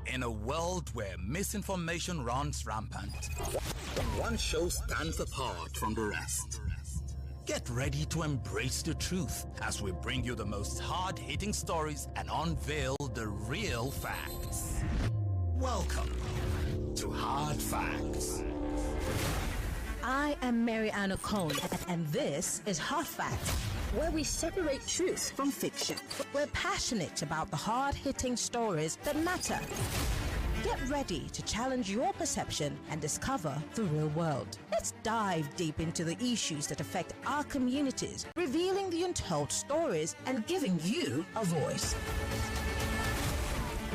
In a world where misinformation runs rampant, one show stands apart from the rest. Get ready to embrace the truth as we bring you the most hard-hitting stories and unveil the real facts. Welcome to Hard Facts. I am Mary Ann O'Cone, and this is Hard Facts, where we separate truth from fiction. We're passionate about the hard-hitting stories that matter. Get ready to challenge your perception and discover the real world. Let's dive deep into the issues that affect our communities, revealing the untold stories and giving you a voice.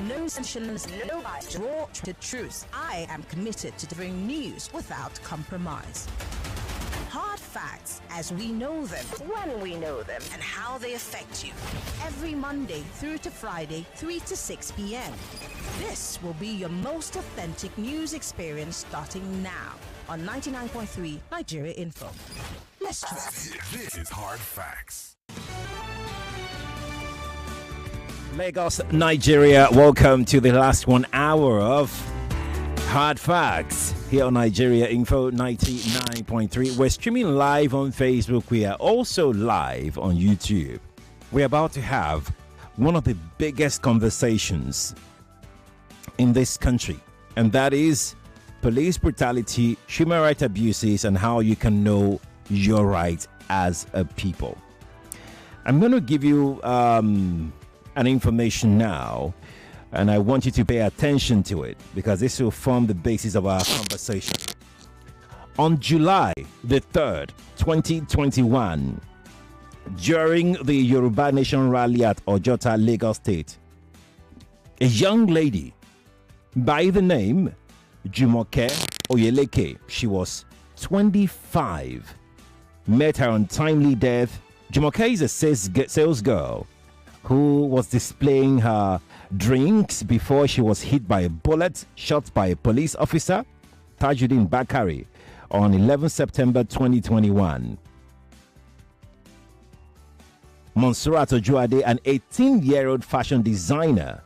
No sensations, no bias, raw to truth. I am committed to delivering news without compromise. Hard facts as we know them, when we know them, and how they affect you. Every Monday through to Friday, 3 to 6 p.m. This will be your most authentic news experience starting now on 99.3 Nigeria Info. Let's try. This is Hard Facts. Lagos, Nigeria, welcome to the last 1 hour of Hard Facts here on Nigeria Info 99.3. We're streaming live on Facebook. We are also live on YouTube. We're about to have one of the biggest conversations in this country, and that is police brutality, human rights abuses, and how you can know your rights as a people. I'm going to give you an information now, and I want you to pay attention to it because this will form the basis of our conversation. On July the 3rd, 2021, during the Yoruba Nation rally at Ojota, Lagos State, a young lady by the name Jumoke Oyeleke, she was 25, met her untimely death. Jumoke is a sales girl who was displaying her drinks before she was hit by a bullet shot by a police officer, Tajuddin Bakari, on 11 September 2021. Monsurat Ojuade, an 18-year-old fashion designer,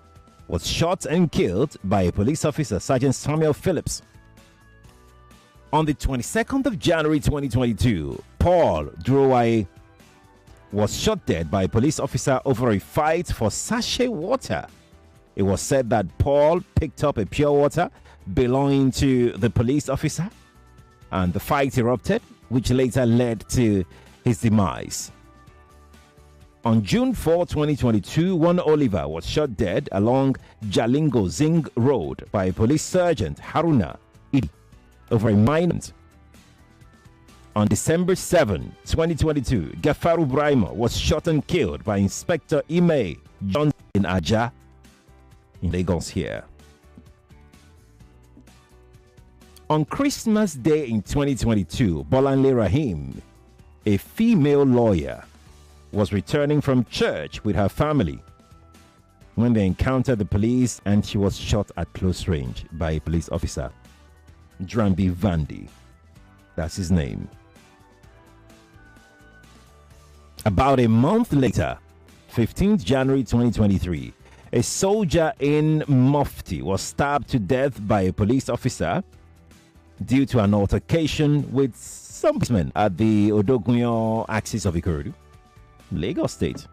was shot and killed by a police officer, Sergeant Samuel Phillips. On the 22nd of January 2022, Paul Durowaye was shot dead by a police officer over a fight for sachet water. It was said that Paul picked up a pure water belonging to the police officer, and the fight erupted, which later led to his demise. On June 4, 2022, one Oliver was shot dead along Jalingo Zing Road by a police sergeant, Haruna Idi, over a minor. On December 7, 2022, Gafaru Brahima was shot and killed by Inspector Ime Johnson in Aja, in Lagos here. On Christmas Day in 2022, Bolanle Rahim, a female lawyer, was returning from church with her family when they encountered the police, and she was shot at close range by a police officer. Drambi Vandi, that's his name. About a month later, 15th January 2023, a soldier in Mufti was stabbed to death by a police officer due to an altercation with some policemen at the Odogunyo axis of Ikorodu, Lagos State.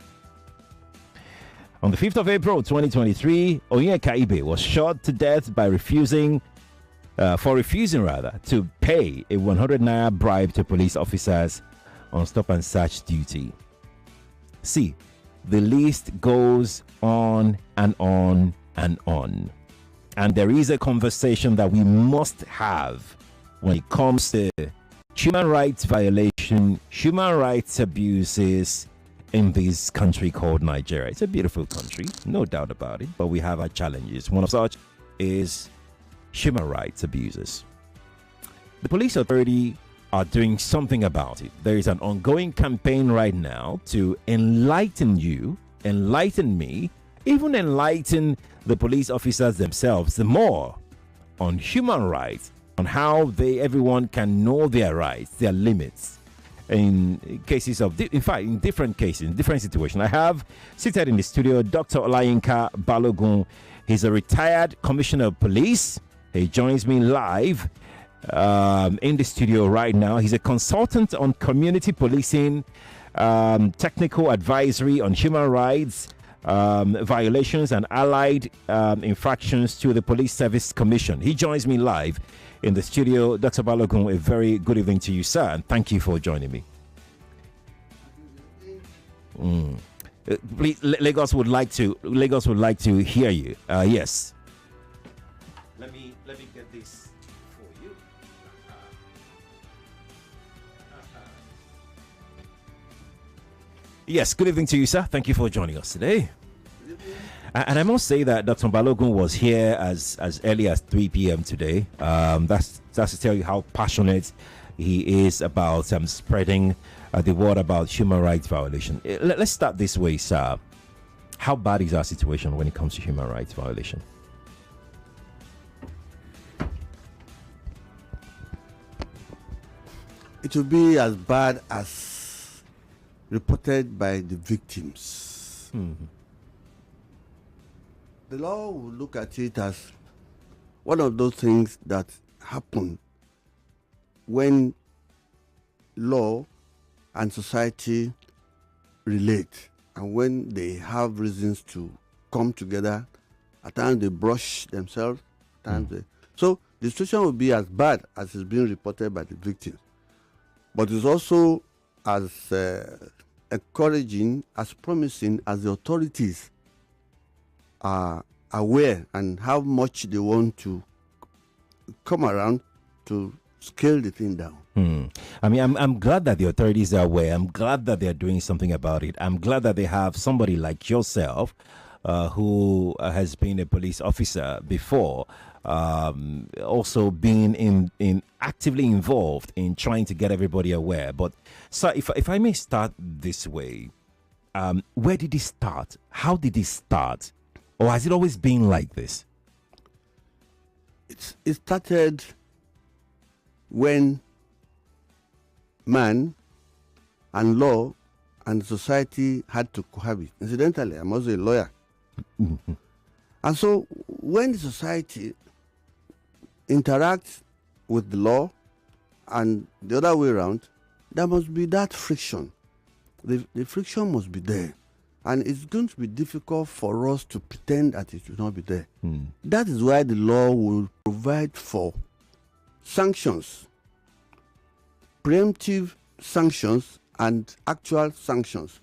On the 5th of April 2023, Olayinka Ibe was shot to death by refusing to pay a 100 naira bribe to police officers on stop and search duty. See, the list goes on and on and on. And there is a conversation that we must have when it comes to human rights violation, human rights abuses in this country called Nigeria. It's a beautiful country, no doubt about it, but we have our challenges. One of such is human rights abuses. The police authority are doing something about it. There is an ongoing campaign right now to enlighten you, enlighten me, even enlighten the police officers themselves the more on human rights, on how everyone can know their rights, their limits. In cases of, in fact, in different cases, in different situations. I have seated in the studio Dr. Olayinka Balogun, He's a retired commissioner of police. He joins me live in the studio right now. He's a consultant on community policing, technical advisory on human rights violations and allied infractions to the Police Service Commission. He joins me live in the studio. Dr. Balogun, a very good evening to you, sir, and thank you for joining me. Please, Lagos would like to hear you. Yes. Let me get this for you. Yes, good evening to you, sir. Thank you for joining us today. And I must say that Dr. Balogun was here as early as 3 p.m. today. That's to tell you how passionate he is about spreading the word about human rights violation. Let's start this way, sir. How bad is our situation when it comes to human rights violation? It will be as bad as reported by the victims. Mm-hmm. The law will look at it as one of those things that happen when law and society relate, and when they have reasons to come together. At times they brush themselves, at times so the situation will be as bad as is being reported by the victims, but it's also as encouraging, as promising as the authorities are aware and how much they want to come around to scale the thing down. I mean, I'm glad that the authorities are aware. I'm glad that they're doing something about it. I'm glad that they have somebody like yourself who has been a police officer before, also being in actively involved in trying to get everybody aware. But sir, if I may start this way, where did it start? How did it start? Or has it always been like this? It started when man and law and society had to cohabit. Incidentally, I'm also a lawyer. And so when the society interacts with the law and the other way around, there must be that friction. The friction must be there. And it's going to be difficult for us to pretend that it will not be there. That is why the law will provide for sanctions, preemptive sanctions and actual sanctions.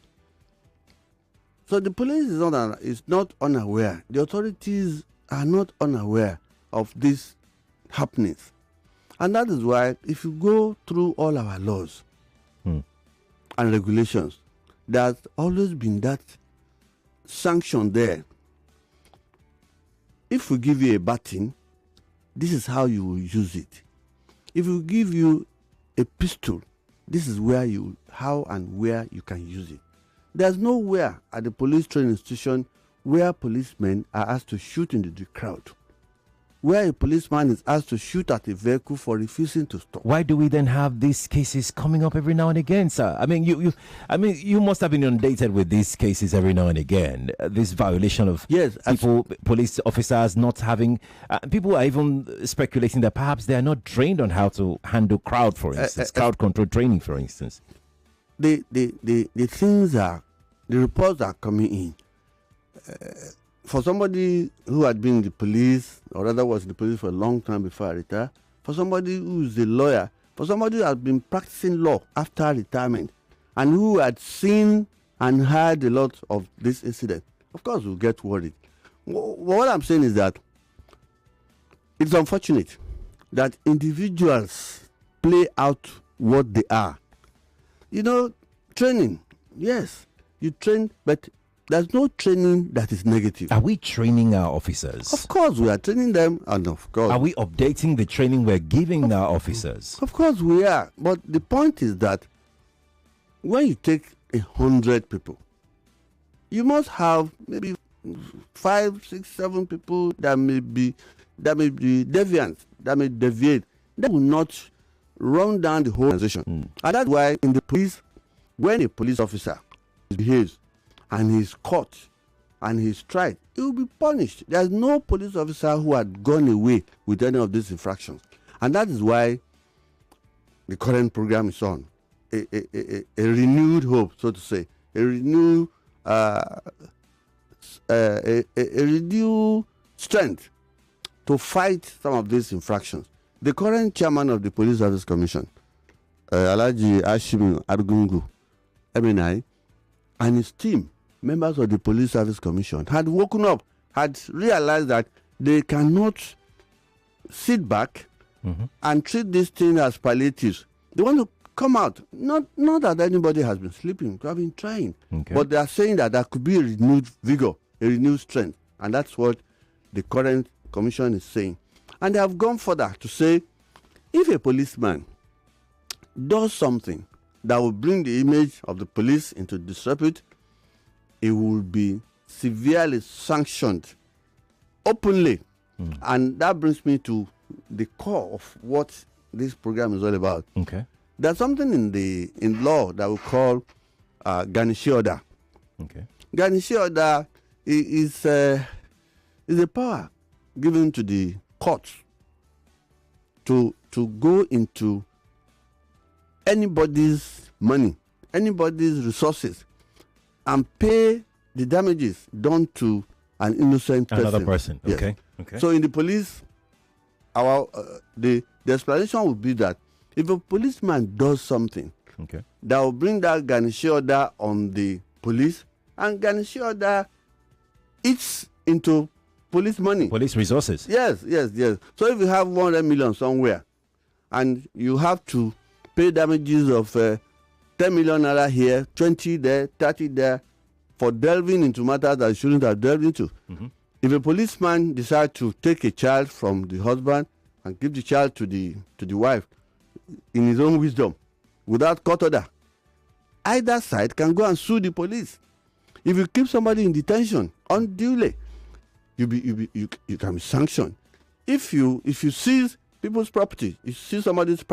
So the police is not unaware. The authorities are not unaware of these happenings. And that is why if you go through all our laws and regulations, there's always been that sanction there. If we give you a baton, this is how you will use it. If we give you a pistol, this is how and where you can use it. There's nowhere at the police training institution where policemen are asked to shoot into the crowd, where a policeman is asked to shoot at a vehicle for refusing to stop. Why do we then have these cases coming up every now and again, sir? I mean, you must have been inundated with these cases every now and again. This violation of police officers not having. People are even speculating that perhaps they are not trained on how to handle crowd, for instance, crowd control training, for instance. The reports are coming in. For somebody who had been in the police, or rather was in the police for a long time before I retired, for somebody who is a lawyer, for somebody who has been practicing law after retirement, and who had seen and heard a lot of this incident, of course we'll get worried. What I'm saying is that it's unfortunate that individuals play out what they are. Training, yes, you train, but there's no training that is negative. Are we training our officers? Of course, we are training them, and of course. Are we updating the training we're giving our officers? Of course, we are. But the point is that when you take 100 people, you must have maybe 5, 6, 7 people that may be deviant, that may deviate. That will not run down the whole organization. And that's why in the police, when a police officer behaves and he's caught and he's tried, he will be punished. There's no police officer who had gone away with any of these infractions. And that is why the current program is on. A renewed hope, so to say, a renewed strength to fight some of these infractions. The current chairman of the Police Service Commission, Alhaji Ashimi Argungu, MNI, and his team, members of the Police Service Commission, had woken up, had realized that they cannot sit back and treat this thing as palliatives. They want to come out. Not that anybody has been sleeping. They have been trying. Okay. But they are saying that there could be a renewed vigor, a renewed strength. And that's what the current commission is saying. And they have gone further to say, if a policeman does something that will bring the image of the police into disrepute, it will be severely sanctioned openly. And that brings me to the core of what this program is all about. Okay. There's something in law that we call garnishee order. Okay. Garnishee order is a power given to the courts to go into anybody's money, anybody's resources, and pay the damages done to an innocent person. Another person. Yes. Okay. Okay. So in the police, the explanation would be that if a policeman does something that will bring that garnishee order on the police, and garnishee order eats into police money. Police resources. Yes. So if you have 100 million somewhere, and you have to pay damages of 10 million naira here, 20 there, 30 there, for delving into matters that you shouldn't have delved into. If a policeman decides to take a child from the husband and give the child to the wife in his own wisdom, without court order, either side can go and sue the police. If you keep somebody in detention unduly, you can be sanctioned. If you seize people's property, you seize somebody's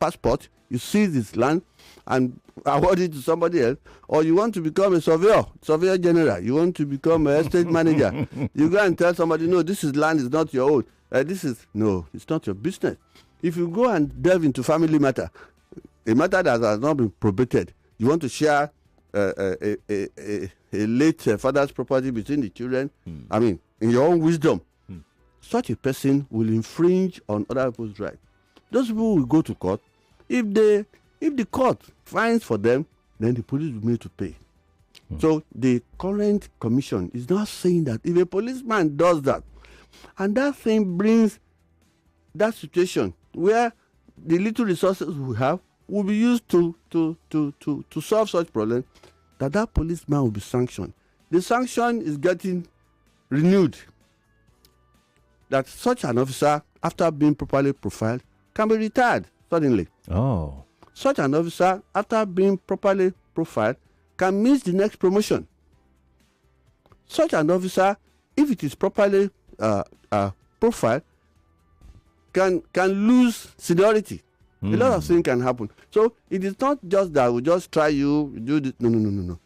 passport, you seize his land and award it to somebody else, or you want to become a surveyor general, you want to become an estate manager, you go and tell somebody, no, this land is not your own. No, it's not your business. If you go and delve into family matter, a matter that has not been probated, you want to share a late father's property between the children, I mean, in your own wisdom, such a person will infringe on other people's rights. Those people will go to court. If the court fines for them, then the police will be made to pay. So the current commission is not saying that if a policeman does that, and that thing brings that situation where the little resources we have will be used to solve such problems, that policeman will be sanctioned. The sanction is getting renewed. That such an officer, after being properly profiled, can be retired suddenly. Oh. Such an officer, after being properly profiled, can miss the next promotion. Such an officer, if it is properly profiled, can lose seniority. A lot of things can happen. So it is not just that we just try you do this. No.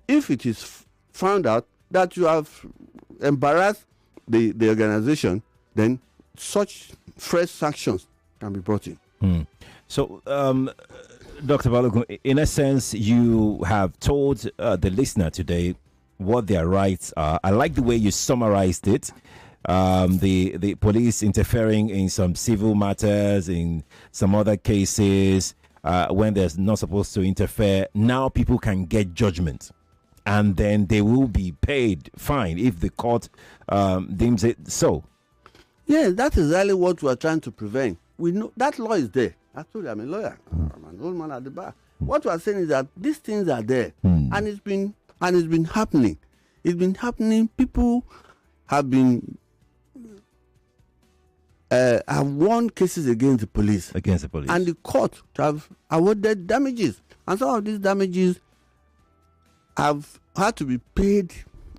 If it is found out that you have embarrassed the organization, then such fresh sanctions can be brought in. So, Dr. Balogun, in a sense, you have told the listener today what their rights are. I like the way you summarized it. The police interfering in some civil matters, in some other cases, when they're not supposed to interfere. Now people can get judgment, and then they will be paid fine if the court deems it so. Yeah, that is exactly what we are trying to prevent. We know that law is there. I told you I'm a lawyer. I'm an old man at the bar. What we are saying is that these things are there, and it's been happening. It's been happening. People have been have won cases against the police. And the court have awarded damages. And some of these damages have had to be paid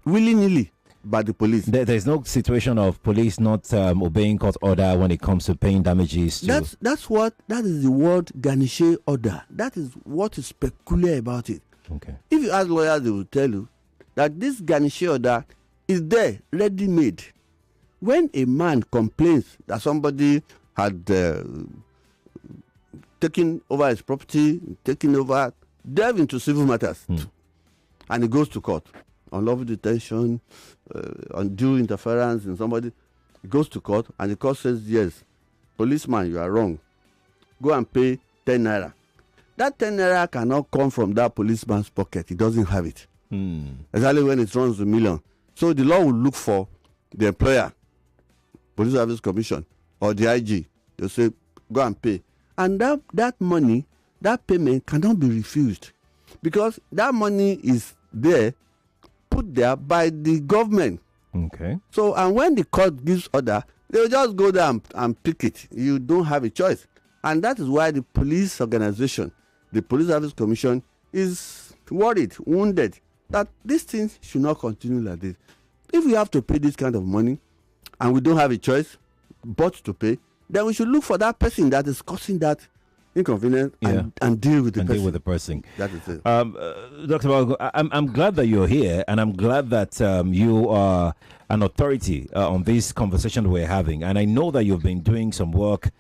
willy-nilly by the police. There's no situation of police not obeying court order when it comes to paying damages. That is the word garnishee order. That is what is peculiar about it. Okay. If you ask lawyers, they will tell you that this garnishee order is there, ready-made. When a man complains that somebody had taken over his property, delve into civil matters, and he goes to court, unlawful detention, undue interference in somebody, he goes to court, and the court says, yes, policeman, you are wrong. Go and pay 10 naira. That 10 naira cannot come from that policeman's pocket. He doesn't have it. Exactly when it runs a million. So the law will look for the employer, Police Service Commission, or the IG. They'll say, go and pay. And that money, that payment cannot be refused, because that money is there, put there by the government. Okay. So, and when the court gives order, they'll just go there and pick it. You don't have a choice. And that is why the police organization, the Police Service Commission, is worried, wounded, that these things should not continue like this. If we have to pay this kind of money, and we don't have a choice but to pay, then we should look for that person that is causing that inconvenience and deal with the person. Deal with the person. That is it. Dr. Balogun, I'm glad that you're here, and I'm glad that you are an authority on this conversation we're having. And I know that you've been doing some work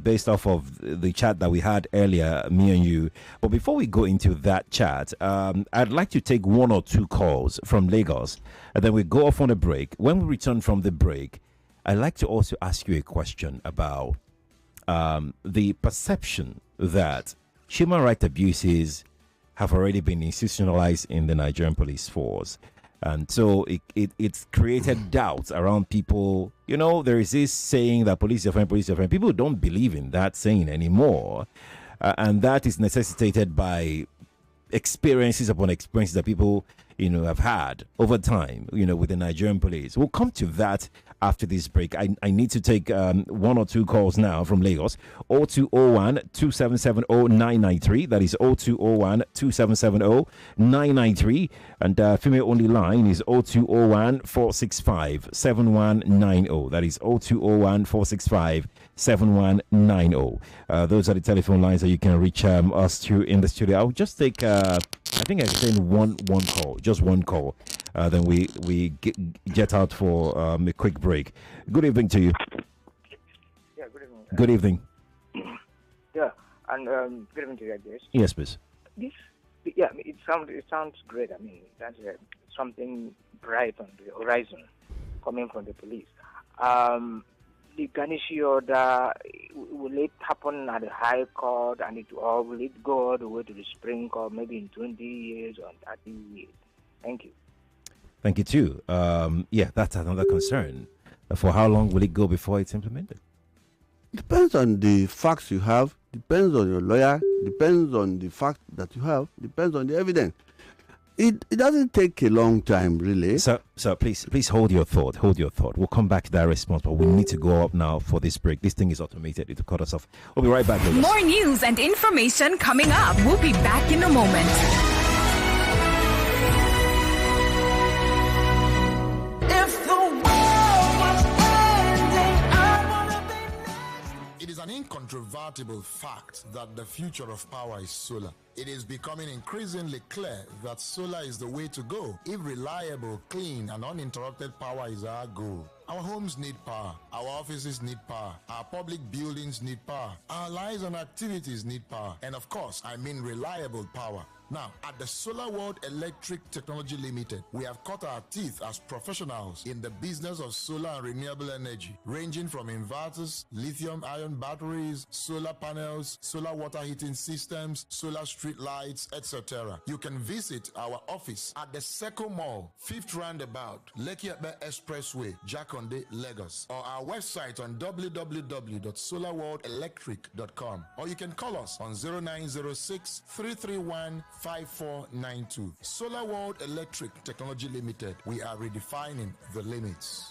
based off of the chat that we had earlier, me and you. But before we go into that chat, I'd like to take one or two calls from Lagos, and then we go off on a break. When we return from the break, I'd like to also ask you a question about the perception that human rights abuses have already been institutionalized in the Nigerian police force. And so it's created doubts around people. You know, there is this saying that police are fine. People don't believe in that saying anymore. And that is necessitated by experiences upon experiences that people, have had over time, with the Nigerian police. We'll come to that after this break. I need to take one or two calls now from Lagos. 0201-2770-993. That is 0201-2770-993. And female only line is 0201-465-7190. That is 0201-465-7190. Those are the telephone lines that you can reach us through in the studio. I'll just take, I think I can send one call, just one call. Then we get out for a quick break. Good evening to you. Yeah, good evening. Good evening. Yeah, and good evening to you, guys. Yes, please. It sounds great. I mean, that's something bright on the horizon coming from the police. The Ganishi order, will it happen at the High Court, or will it go all the way to the Supreme Court, maybe in 20 years or 30 years? Thank you. Thank you, too. That's another concern. For how long will it go before it's implemented? Depends on the facts you have, depends on your lawyer, depends on the fact that you have, depends on the evidence. It doesn't take a long time, really. So please hold your thought. We'll come back to that response, but we need to go up now for this break. This thing is automated. It'll cut us off. We'll be right back. Ladies. More news and information coming up. We'll be back in a moment. It is an incontrovertible fact that the future of power is solar. It is becoming increasingly clear that solar is the way to go if reliable, clean, and uninterrupted power is our goal. Our homes need power, our offices need power, our public buildings need power, our lives and activities need power, and of course, I mean reliable power. Now, at the Solar World Electric Technology Limited, we have cut our teeth as professionals in the business of solar and renewable energy, ranging from inverters, lithium-ion batteries, solar panels, solar water heating systems, solar street lights, etc. You can visit our office at the Seco Mall, 5th Roundabout, Lekki Epe Expressway, Jakonde, Lagos, or our website on www.solarworldelectric.com, or you can call us on 0906 331 5492. Solar World Electric Technology Limited. We are redefining the limits.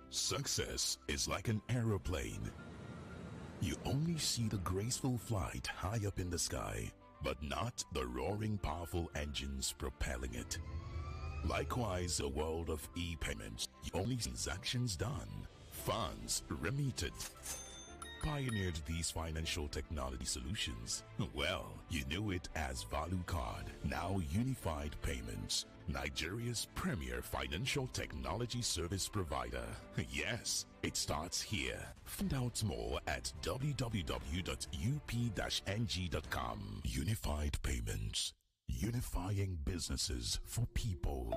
Success is like an aeroplane. You only see the graceful flight high up in the sky, but not the roaring, powerful engines propelling it. Likewise, a world of e-payments. You only see transactions done, funds remitted, pioneered these financial technology solutions? Well, you knew it as Value Card, now Unified Payments, Nigeria's premier financial technology service provider. Yes, it starts here. Find out more at www.up-ng.com. Unified Payments, unifying businesses for people.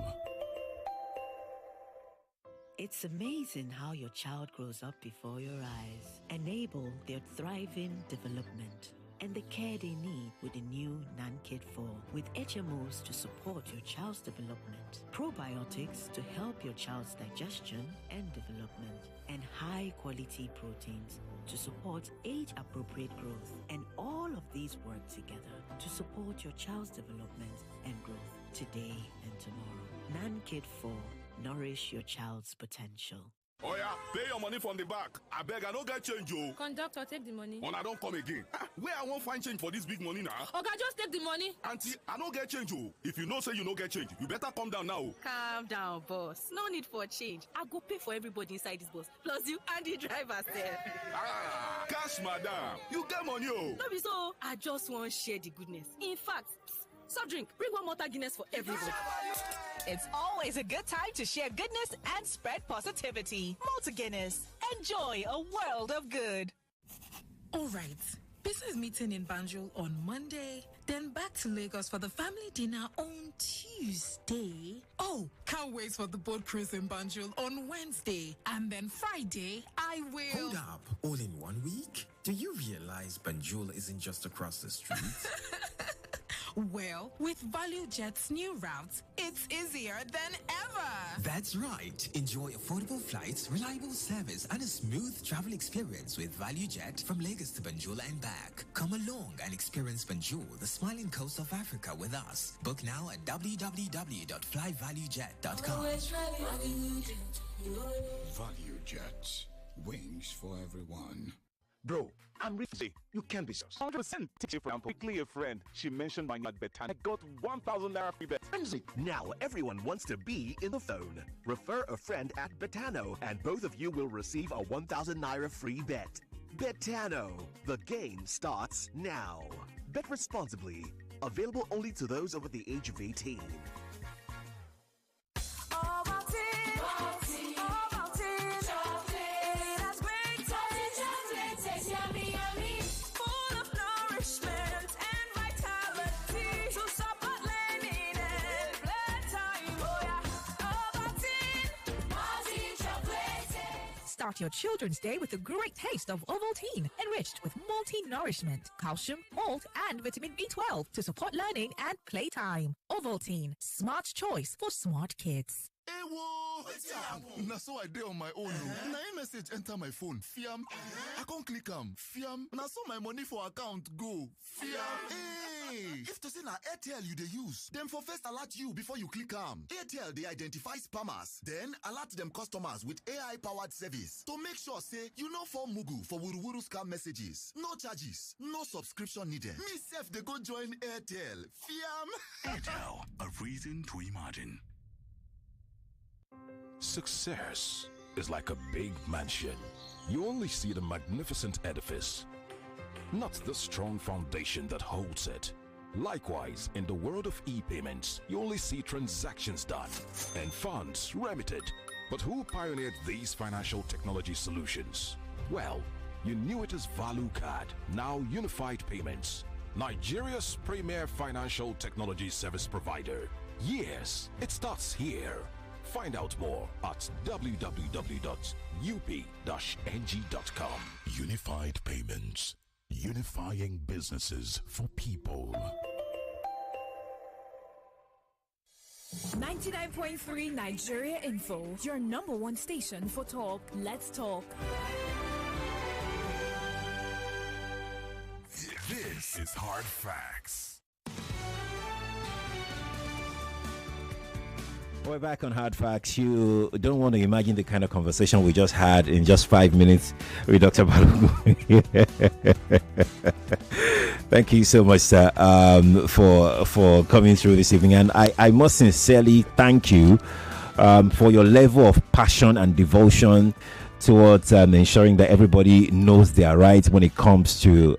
It's amazing how your child grows up before your eyes. Enable their thriving development and the care they need with the new NanKid 4 with HMOs to support your child's development, probiotics to help your child's digestion and development, and high-quality proteins to support age-appropriate growth. And all of these work together to support your child's development and growth today and tomorrow. NanKid 4. Nourish your child's potential. Oh yeah, pay your money from the back. I beg, I don't get change, you. Conductor, take the money. I don't come again. Where I won't find change for this big money now? Okay, just take the money. Auntie, I don't get change, you. If you know say you don't get change, you better calm down now. Calm down, boss. No need for change. I go pay for everybody inside this bus. Plus you and the driver, sir. Cash, madam. You get money, oh. No be so. I just want to share the goodness. In fact, soft drink. Bring one more Guinness for everybody. It's always a good time to share goodness and spread positivity. Malta Guinness. Enjoy a world of good. All right. Business meeting in Banjul on Monday, then back to Lagos for the family dinner on Tuesday. Oh, can't wait for the boat cruise in Banjul on Wednesday. And then Friday, I will... Hold up. All in 1 week? Do you realize Banjul isn't just across the street? Well, with ValueJet's new routes, it's easier than ever. That's right. Enjoy affordable flights, reliable service, and a smooth travel experience with ValueJet from Lagos to Banjul and back. Come along and experience Banjul, the smiling coast of Africa, with us. Book now at www.flyvaluejet.com. ValueJet. Wings for everyone. Bro, I'm really. You can't be so 100% teaching for example. Quickly a friend. She mentioned my bet and I got 1,000 naira free bet. Now everyone wants to be in the phone. Refer a friend at Betano and both of you will receive a 1,000 naira free bet. Betano. The game starts now. Bet responsibly. Available only to those over the age of 18. Start your children's day with a great taste of Ovaltine, enriched with multi-nourishment, calcium, malt, and vitamin B12 to support learning and playtime. Ovaltine, smart choice for smart kids. Now so I did on my own. Now a message enter my phone. Fiam. I can't click Fiam. Now so my money for account go. Fiam. Hey. If to say na Airtel you they use, them for first alert you before you click Airtel they identify spammers. Then alert them customers with AI powered service to make sure say you know for Mugu for Wuruwuru scam messages. No charges, no subscription needed. Me self they go join Airtel. Fiam. Airtel, a reason to imagine. Success is like a big mansion. You only see the magnificent edifice, not the strong foundation that holds it. Likewise, in the world of e-payments, you only see transactions done and funds remitted. But who pioneered these financial technology solutions? Well, you knew it as Value Card, now Unified Payments, Nigeria's premier financial technology service provider. Yes, it starts here. Find out more at www.up-ng.com. Unified Payments, unifying businesses for people. 99.3 Nigeria Info, your number one station for talk. Let's talk. This is Hard Facts. We're back on Hard Facts. You don't want to imagine the kind of conversation we just had in just 5 minutes with Dr. Balogun. Thank you so much, sir, for coming through this evening. And I must sincerely thank you for your level of passion and devotion towards ensuring that everybody knows their rights when it comes to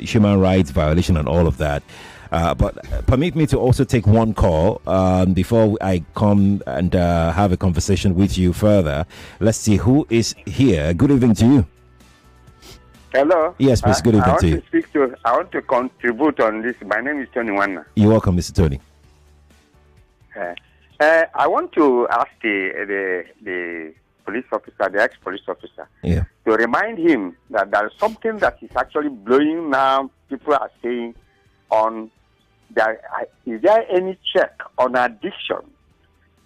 human rights violation and all of that. But permit me to also take one call before I come and have a conversation with you further. Let's see who is here. Good evening to you. Hello. Yes, please. Good evening to you. I want to contribute on this. My name is Tony Wanna. You're welcome, Mr. Tony. I want to ask the police officer, the ex-police officer, to remind him that there is something that is actually blowing now. People are saying on there. Is there any check on addiction,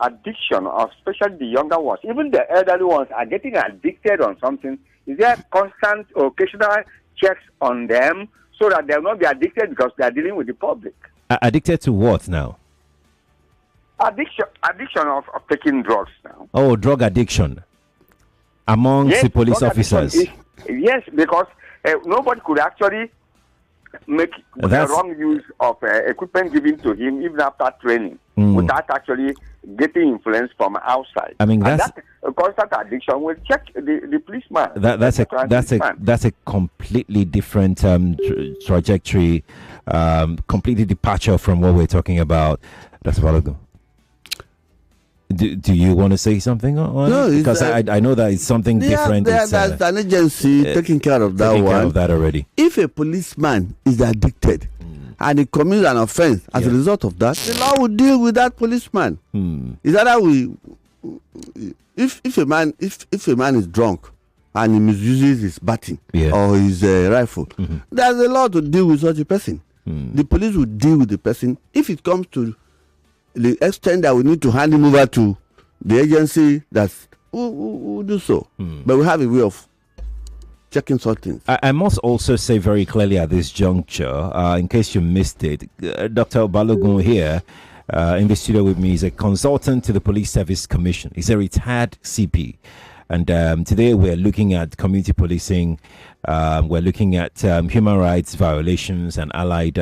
especially the younger ones? Even the elderly ones are getting addicted on something. Is there constant or occasional checks on them so that they will not be addicted because they are dealing with the public? Addicted to what now? Addiction of taking drugs now. Oh, drug addiction amongst the police officers. Yes, because nobody could actually make the wrong use of equipment given to him even after training without actually getting influence from outside. I mean, that constant addiction will check the policeman. That's a completely different trajectory, completely departure from what we're talking about. That's Balogun. Do you want to say something on no, it? Because I know that it's something different. There's an agency taking care of that taking care of that already. If a policeman is addicted and he commits an offense as a result of that, the law will deal with that policeman. Is that how if a man is drunk and he misuses his batting or his rifle, there's a law to deal with such a person. The police will deal with the person. If it comes to the extent that we need to hand him over to the agency, that's who do so. But we have a way of checking such things. I must also say very clearly at this juncture, in case you missed it, Dr. Balogun here in the studio with me is a consultant to the Police Service Commission. He's a retired CP. And today we're looking at community policing. We're looking at human rights violations and allied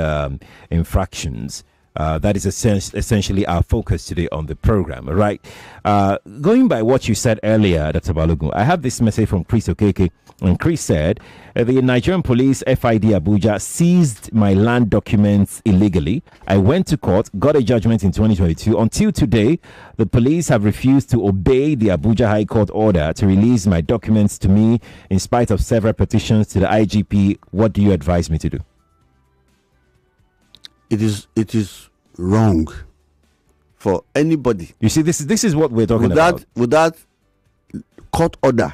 infractions. That is essentially our focus today on the program, right? Going by what you said earlier, Dr. Balogun, I have this message from Chris Okeke, and Chris said, the Nigerian police FID Abuja seized my land documents illegally. I went to court, got a judgment in 2022. Until today, the police have refused to obey the Abuja High Court order to release my documents to me in spite of several petitions to the IGP. What do you advise me to do? It is wrong for anybody. You see, this is what we're talking about. Without court order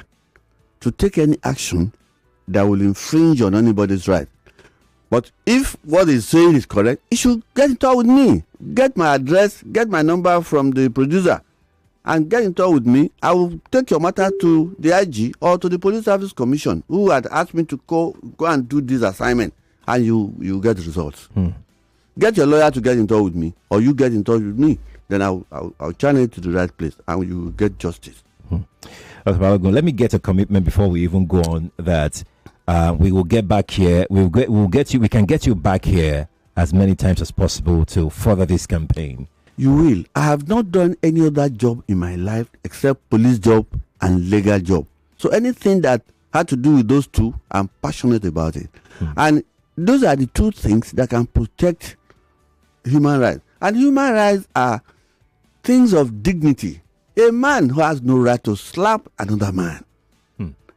to take any action that will infringe on anybody's right. But if what he's saying is correct, he should get in touch with me. Get my address, get my number from the producer, and get in touch with me. I will take your matter to the IG or to the Police Service Commission, who had asked me to go and do this assignment, and you get results. Get your lawyer to get in touch with me, or you get in touch with me. Then I'll channel it to the right place, and you will get justice. Let me get a commitment before we even go on that we will get back here. We can get you back here as many times as possible to further this campaign. You will. I have not done any other job in my life except police job and legal job. So anything that had to do with those two, I'm passionate about it. And those are the two things that can protect human rights. And human rights are things of dignity. A man who has no right to slap another man.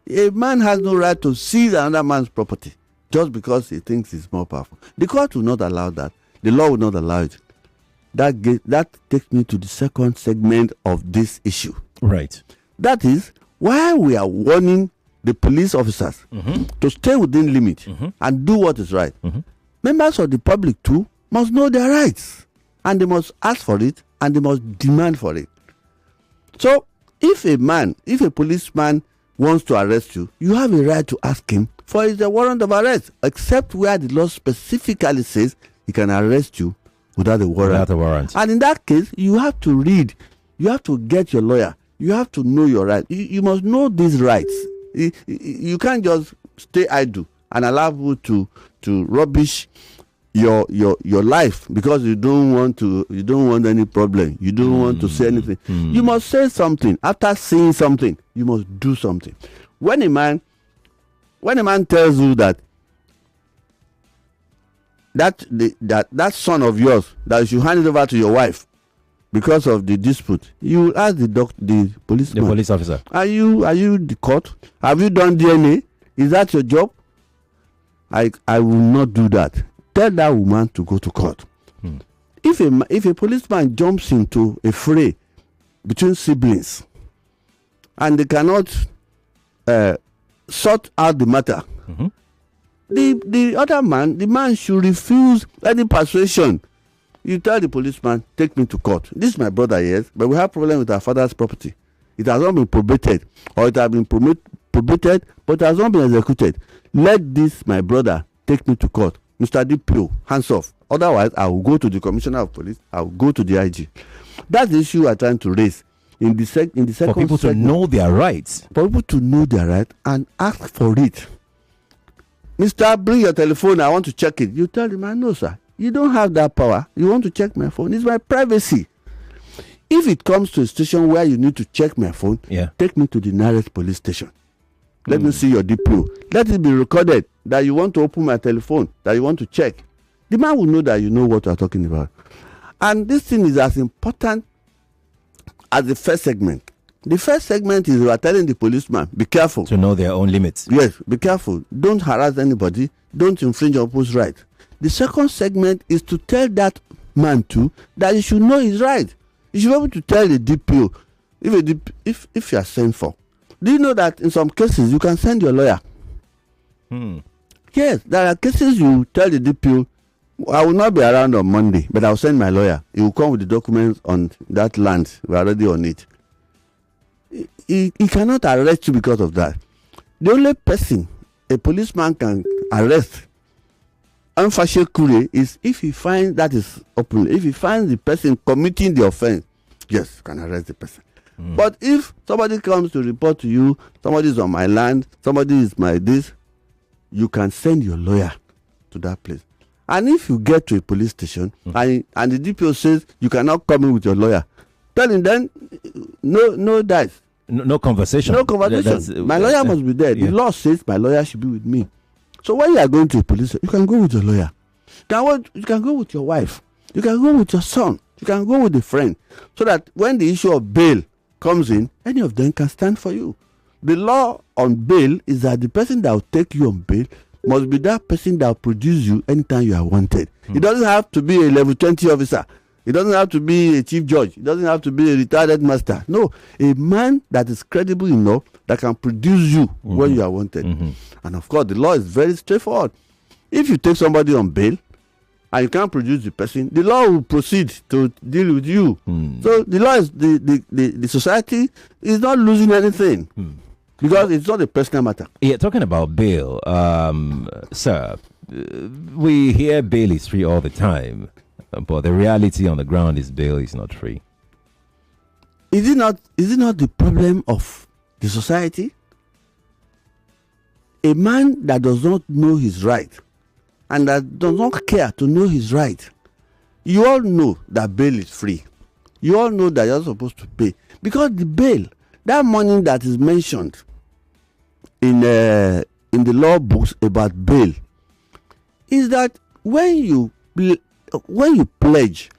A man has no right to seize another man's property just because he thinks he's more powerful. The court will not allow that. The law will not allow it. That takes me to the second segment of this issue. Right. That is why we are warning the police officers to stay within limit and do what is right. Members of the public too must know their rights, and they must ask for it, and they must demand for it. So if a policeman wants to arrest you, you have a right to ask him for a warrant of arrest, except where the law specifically says he can arrest you without a warrant. And in that case, you have to read, you have to get your lawyer, you have to know your rights. You must know these rights. You can't just stay idle and allow people to rubbish your life because you don't want any problem. You don't want to say anything. You must say something. After saying something, you must do something. When a man tells you that son of yours, that you should hand it over to your wife because of the dispute, you ask the policeman, the police officer, are you the court? Have you done DNA? Is that your job? I will not do that. Tell that woman to go to court. If a policeman jumps into a fray between siblings and they cannot sort out the matter, the man should refuse any persuasion. You tell the policeman, take me to court. This is my brother, yes, but we have problem with our father's property. It has not been probated, or it has been probated, but it has not been executed. Let this, my brother, take me to court. Mr. DPO, hands off. Otherwise, I will go to the commissioner of police. I will go to the IG. That's the issue we're trying to raise. In the second for people to know their rights. For people to know their right and ask for it. Mr. Bring your telephone. I want to check it. You tell the man, no, sir. You don't have that power. You want to check my phone? It's my privacy. If it comes to a station where you need to check my phone, take me to the nearest police station. Let me see your DPO. Let it be recorded that you want to open my telephone, that you want to check. The man will know that you know what you are talking about. And this thing is as important as the first segment. The first segment is you are telling the policeman, be careful. To know their own limits. Yes, be careful. Don't harass anybody. Don't infringe your people's right. The second segment is to tell that man too that he should know his right. You should be able to tell the DPO if you are sent for. Do you know that in some cases you can send your lawyer? Yes, there are cases you tell the DPO, I will not be around on Monday, but I will send my lawyer. He will come with the documents on that land. We are already on it. He cannot arrest you because of that. The only person a policeman can arrest is if he finds that is open. If he finds the person committing the offense, yes, you can arrest the person. But if somebody comes to report to you, somebody is on my land, somebody is my this, you can send your lawyer to that place. And if you get to a police station and the DPO says you cannot come in with your lawyer, tell him then no dice. No conversation. No conversation. My lawyer must be there. The law says my lawyer should be with me. So when you are going to a police, you can go with your lawyer. You can go with your wife. You can go with your son. You can go with a friend. So that when the issue of bail comes in, any of them can stand for you. The law on bail is that the person that will take you on bail must be that person that will produce you anytime you are wanted. It doesn't have to be a level 20 officer. It doesn't have to be a chief judge. It doesn't have to be a retired master. No, a man that is credible enough that can produce you when you are wanted. And of course, the law is very straightforward. If you take somebody on bail and you can't produce the person, the law will proceed to deal with you. So the law is the society is not losing anything because it's not a personal matter. Yeah, talking about bail, sir, we hear bail is free all the time. But the reality on the ground is bail is not free. Is it not the problem of the society? A man that does not know his right and that does not care to know his right, you all know that bail is free. You all know that you're supposed to pay. Because the bail, that money that is mentioned in the law books about bail, is that when you pledge,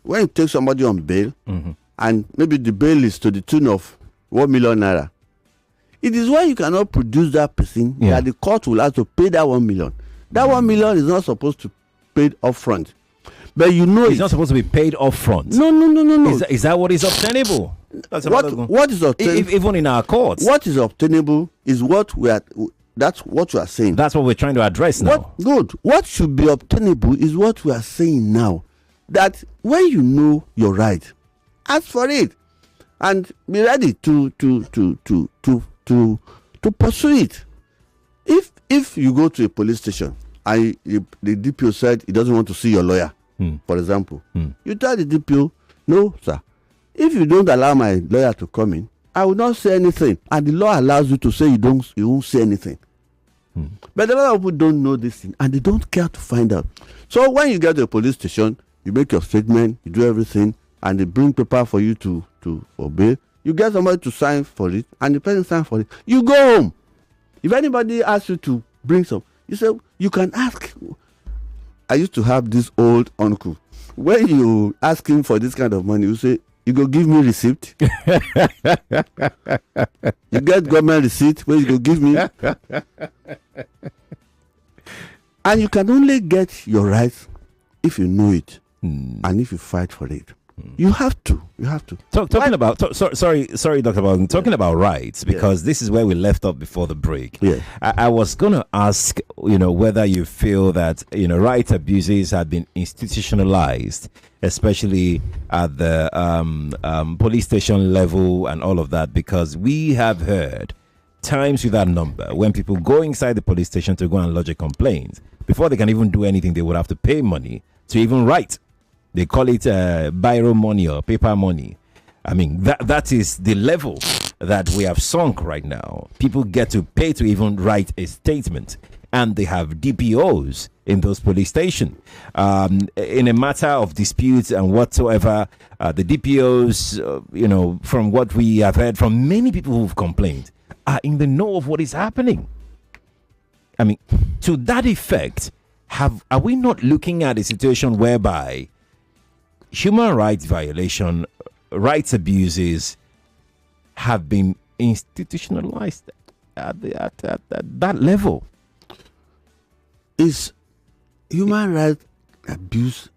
when you take somebody on bail, and maybe the bail is to the tune of 1 million naira, it is when you cannot produce that person that the court will have to pay that 1 million. That 1 million is not supposed to be paid up front. But you know it's not supposed to be paid up front. No. Is that what is obtainable? What is obtainable? Even in our courts. What is obtainable is what we are. That's what you are saying. That's what we're trying to address now. What should be obtainable is what we are saying now. That when you know your right, ask for it, and be ready to pursue it. If you go to a police station and the DPO said he doesn't want to see your lawyer, for example, you tell the DPO, no, sir, if you don't allow my lawyer to come in, I will not say anything. And the law allows you to say you won't say anything. But a lot of people don't know this thing and they don't care to find out. So when you get to a police station, you make your statement, you do everything, and they bring paper for you to for bail. You get somebody to sign for it, and the person sign for it. You go home. If anybody asks you to bring some, you say you can ask. I used to have this old uncle. When you ask him for this kind of money, you say, "You go give me receipt." You get government receipt where you go give me. And you can only get your rights if you know it and if you fight for it. You have to. Talking about sorry, Dr. Balogun. Talking about rights, because this is where we left off before the break. Yeah. I was going to ask, whether you feel that right abuses have been institutionalized, especially at the police station level and all of that, because we have heard times without number when people go inside the police station to go and lodge a complaint, before they can even do anything, they would have to pay money to even write. They call it biro money or paper money. I mean, that is the level that we have sunk right now. People get to pay to even write a statement, and they have DPOs in those police stations. In a matter of disputes and whatsoever, the DPOs, from what we have heard from many people who've complained, are in the know of what is happening. I mean, to that effect, are we not looking at a situation whereby human rights violation, rights abuses have been institutionalized at that level? Is human rights abuse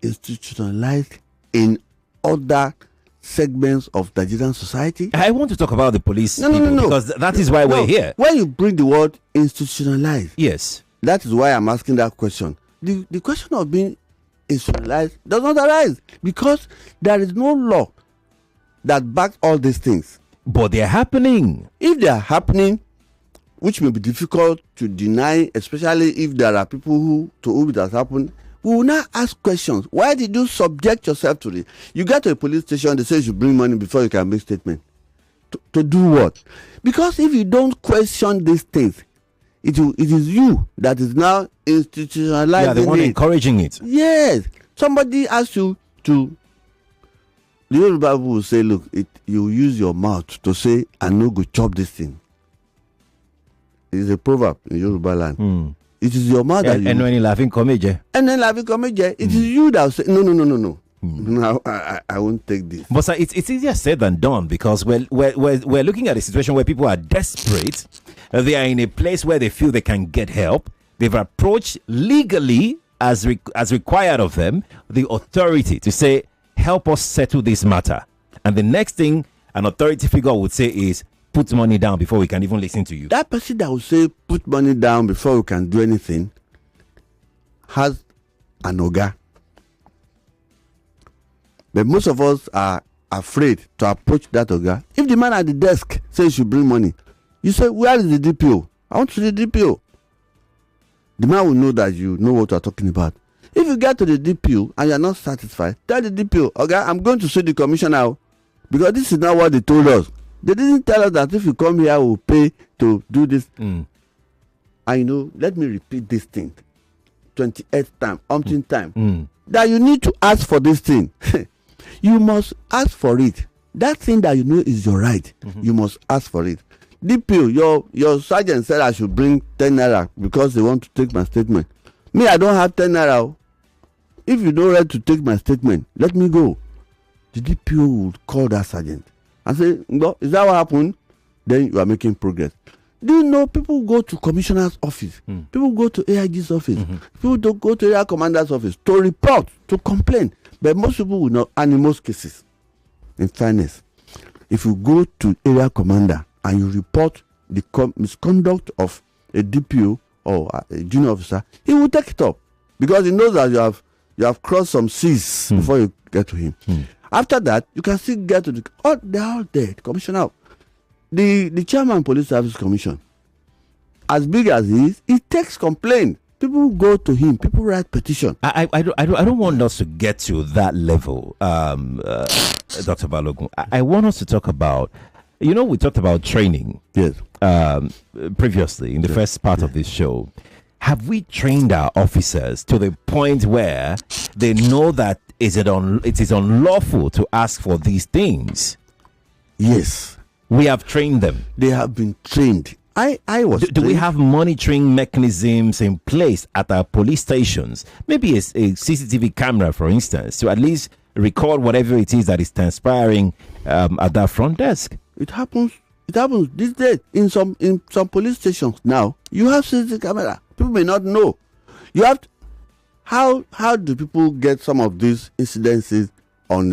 institutionalized in other segments of Nigerian society? I want to talk about the police No. because that is why we're here. When you bring the word institutionalized, yes, that is why I'm asking that question. The question of being institutionalized does not arise because there is no law that backs all these things. But they're happening. If they are happening, which may be difficult to deny, especially if there are people to whom it has happened, we will now ask questions. Why did you subject yourself to it? You get to a police station, they say you should bring money before you can make statement. To do what? Because if you don't question these things, it is you that is now institutionalizing the one encouraging it. Yes. Somebody asks you to. The Yoruba people will say, look, you use your mouth to say, I no go chop this thing. It is a proverb in Yoruba land. It is your mouth that you... And when you laughing comedy. And then laughing comedy, it is you that will say, no. No, I won't take this. But sir, it's easier said than done, because we're looking at a situation where people are desperate. They are in a place where they feel they can get help. They've approached legally, as required of them, the authority to say, help us settle this matter. And the next thing an authority figure would say is, put money down before we can even listen to you. That person that will say, put money down before we can do anything, has an oga. But most of us are afraid to approach that oga. If the man at the desk says you should bring money, you say, where is the DPO? I want to see the DPO. The man will know that you know what you are talking about. If you get to the DPO and you are not satisfied, tell the DPO, okay, I'm going to see the commissioner, because this is not what they told us. They didn't tell us that if you come here, we'll pay to do this. I know, let me repeat this thing. 28th time, umpteenth time. That you need to ask for this thing. You must ask for it. That thing that you know is your right, you must ask for it. DPO, your sergeant said I should bring 10 naira because they want to take my statement. Me, I don't have 10 naira. If you don't ready to take my statement, let me go. The DPO would call that sergeant and say, no, is that what happened? Then you are making progress. Do you know people go to commissioner's office? People go to AIG's office. People don't go to area commander's office to report, to complain. But most people will not, and in most cases, in fairness, if you go to area commander and you report the misconduct of a DPO or a junior officer, he will take it up because he knows that you have crossed some seas before you get to him. After that, you can still get to they're all there. Commissioner, the chairman police service commission, as big as he is, he takes complaint. People go to him. People write petition. I don't want us to get to that level, Dr. Balogun. I want us to talk about, You know, we talked about training. Yes. Previously in the first part of this show. Have we trained our officers to the point where they know that it is unlawful to ask for these things? Yes. We have trained them. They have been trained. Do we have monitoring mechanisms in place at our police stations? Maybe a CCTV camera, for instance, to at least record whatever it is that is transpiring at that front desk. It happens these days in some police stations now. You have CCTV camera. People may not know. You have how do people get some of these incidences on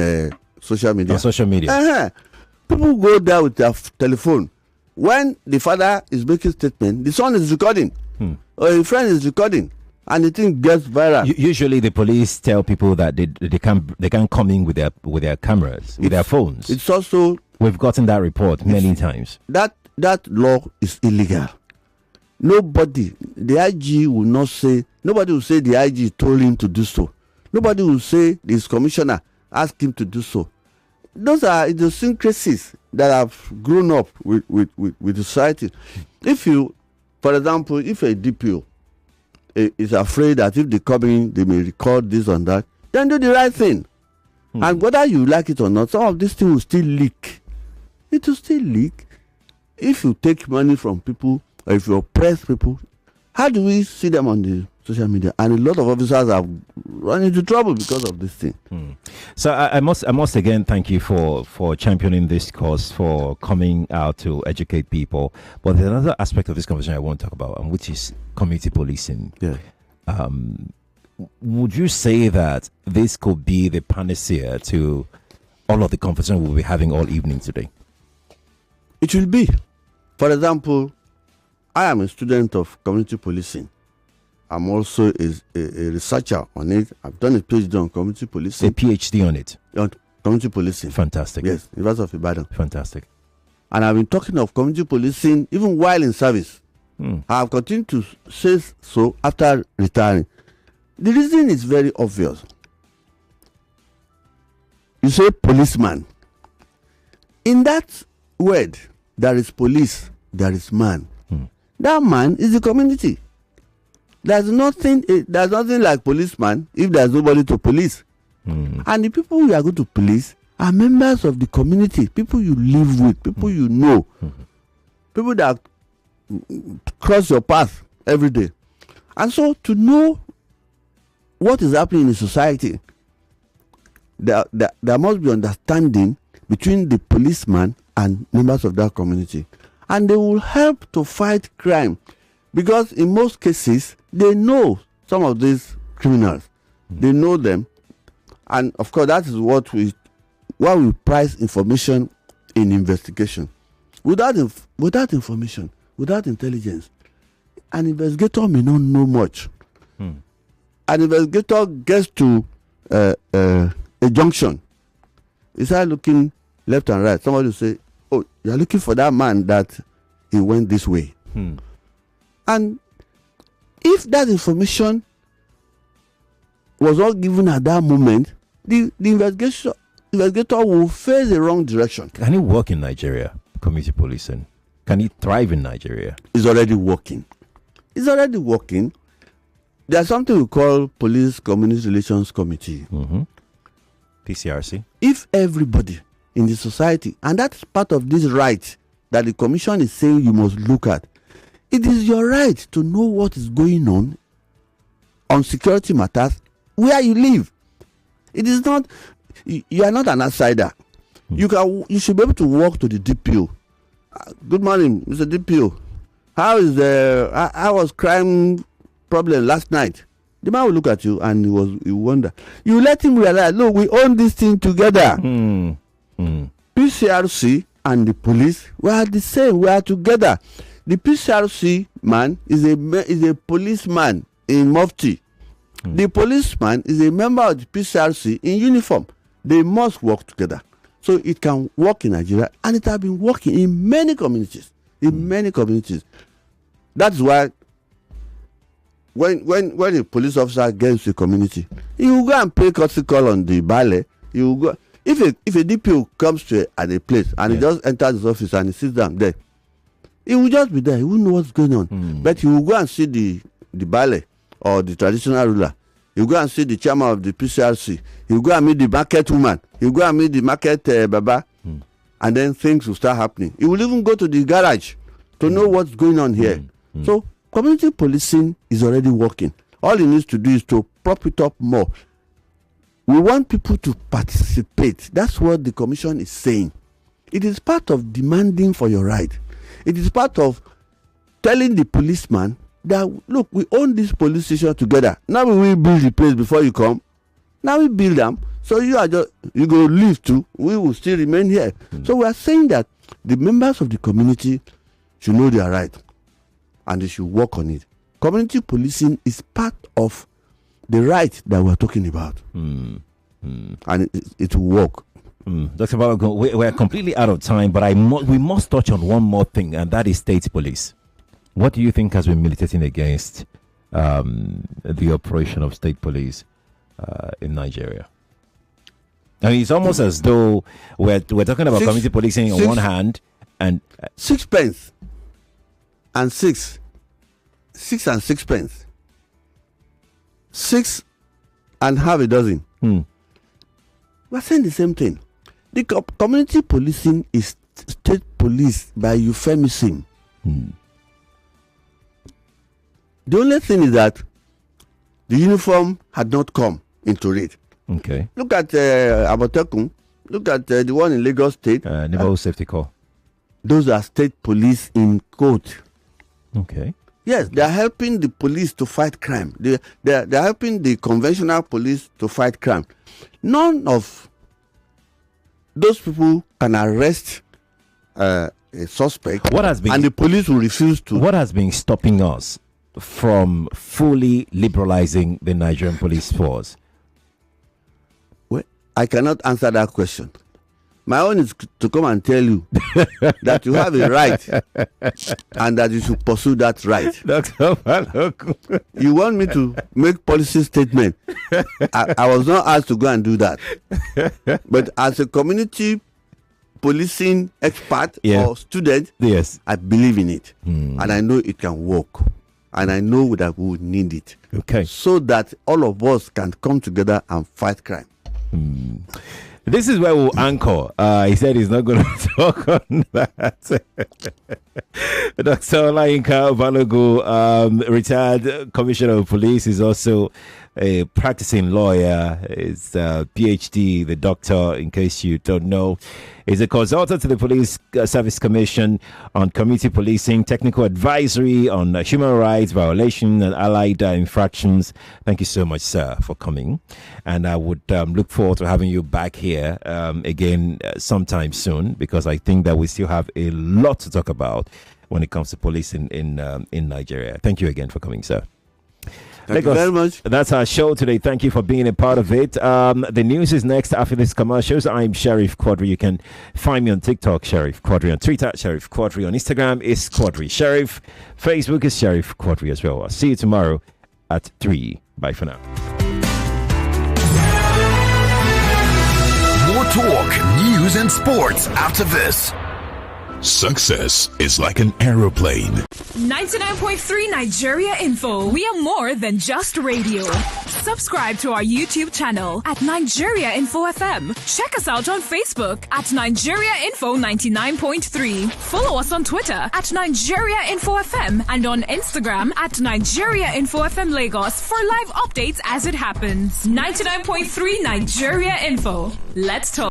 social media? On social media. People go there with their telephone. When the father is making statement, the son is recording, or a friend is recording, and the thing gets viral. Usually, the police tell people that they can come in with their cameras, with their phones. It's also, we've gotten that report many times. That law is illegal. Nobody, the IG will not say. Nobody will say the IG told him to do so. Nobody will say his commissioner asked him to do so. Those are idiosyncrasies that have grown up with society. If you, for example, if a DPO is afraid that if they come in, they may record this and that, then do the right thing. And whether you like it or not, some of these things will still leak. It will still leak. If you take money from people, or if you oppress people, how do we see them on the social media? And a lot of officers have run into trouble because of this thing. So I must again thank you for championing this cause, for coming out to educate people. But there's another aspect of this conversation I want to talk about, which is community policing. Yeah. Would you say that this could be the panacea to all of the conversation we'll be having all evening today? It will be. For example, I am a student of community policing. I'm also a researcher on it. I've done a PhD on community policing. A PhD on it? On community policing. Fantastic. Yes, University of Ibadan. Fantastic. And I've been talking of community policing even while in service. I have continued to say so after retiring. The reason is very obvious. You say policeman. In that word, there is police, there is man. That man is the community. There's nothing like policeman if there's nobody to police. And the people you are going to police are members of the community, people you live with, people you know, people that cross your path every day. And so to know what is happening in the society, there must be understanding between the policeman and members of that community. And they will help to fight crime, because in most cases they know some of these criminals. They know them, and of course that is what we prize information in investigation. Without information, without intelligence, an investigator may not know much. An investigator gets to a junction. He starts looking left and right. Somebody will say, "Oh, you are looking for that man that he went this way." And if that information was not given at that moment, the investigator will face the wrong direction. Can it work in Nigeria, community policing? Can it thrive in Nigeria? It's already working. It's already working. There's something we call Police Community Relations Committee. PCRC. If everybody in the society, and that's part of this right that the commission is saying you must look at, it is your right to know what is going on security matters where you live. It is not, you are not an outsider. You should be able to walk to the DPO. Good morning, Mr. DPO. How was crime problem last night? The man will look at you and he wonder. You let him realize, look, we own this thing together. PCRC and the police, we are the same. We are together. The PCRC man is a policeman in Mufti. The policeman is a member of the PCRC in uniform. They must work together. So it can work in Nigeria, and it has been working in many communities. That's why when a police officer gets to a community, he will go and pay courtesy call on the ballet. He will go. If a DPO comes to a place and he just enters his office and he sits down there, he will just be there. He won't know what's going on. But he will go and see the Bale or the traditional ruler. He will go and see the chairman of the PCRC. He will go and meet the market woman. He will go and meet the market baba. And then things will start happening. He will even go to the garage to know what's going on here. So community policing is already working. All he needs to do is to prop it up more. We want people to participate. That's what the commission is saying. It is part of demanding for your right. It is part of telling the policeman that, look, we own this police station together. Now we will build the place before you come. Now we build them. So you go leave too. We will still remain here. So we are saying that the members of the community should know their right and they should work on it. Community policing is part of the right that we're talking about. And it will work. Dr. Balogun, we're completely out of time, but we must touch on one more thing, and that is state police. What do you think has been militating against the operation of state police in Nigeria? I mean, it's almost as though we're talking about community policing on one hand and 6 pence and 6 and 6 pence, 6 and half a dozen. We're saying the same thing. The community policing is state police by euphemism. The only thing is that the uniform had not come into it. Okay. Look at Amotekun. Look at the one in Lagos State. Naval Safety Corps. Those are state police in court. Okay. Yes, they are helping the police to fight crime. They are helping the conventional police to fight crime. None of those people can arrest a suspect. And the police will refuse to. What has been stopping us from fully liberalizing the Nigerian police force? Well, I cannot answer that question. My own is to come and tell you that you have a right and that you should pursue that right. Dr. Balogun. You want me to make policy statement? I was not asked to go and do that. But as a community policing expert or student, I believe in it. And I know it can work. And I know that we would need it. Okay. So that all of us can come together and fight crime. This is where we'll anchor. He said he's not going to talk on that. Dr. Olayinka Balogun, retired commissioner of police, is also a practicing lawyer. Is PhD, the doctor, in case you don't know. Is a consultant to the Police Service Commission on community policing, technical advisory on human rights violation and allied infractions. Thank you so much, sir, for coming. And I would look forward to having you back here again sometime soon, because I think that we still have a lot to talk about when it comes to policing in Nigeria. Thank you again for coming, sir. Thank you very much. That's our show today. Thank you for being a part of it. The news is next after these commercials. I'm Sheriff Quadry. You can find me on TikTok, Sheriff Quadry, on Twitter, Sheriff Quadry, on Instagram is Quadry Sheriff, Facebook is Sheriff Quadry as well. I'll see you tomorrow at 3. Bye for now. More talk, news, and sports after this. Success is like an aeroplane. 99.3 Nigeria Info. We are more than just radio. Subscribe to our YouTube channel at Nigeria Info FM. Check us out on Facebook at Nigeria Info 99.3. Follow us on Twitter at Nigeria Info FM and on Instagram at Nigeria Info FM Lagos for live updates as it happens. 99.3 Nigeria Info. Let's talk.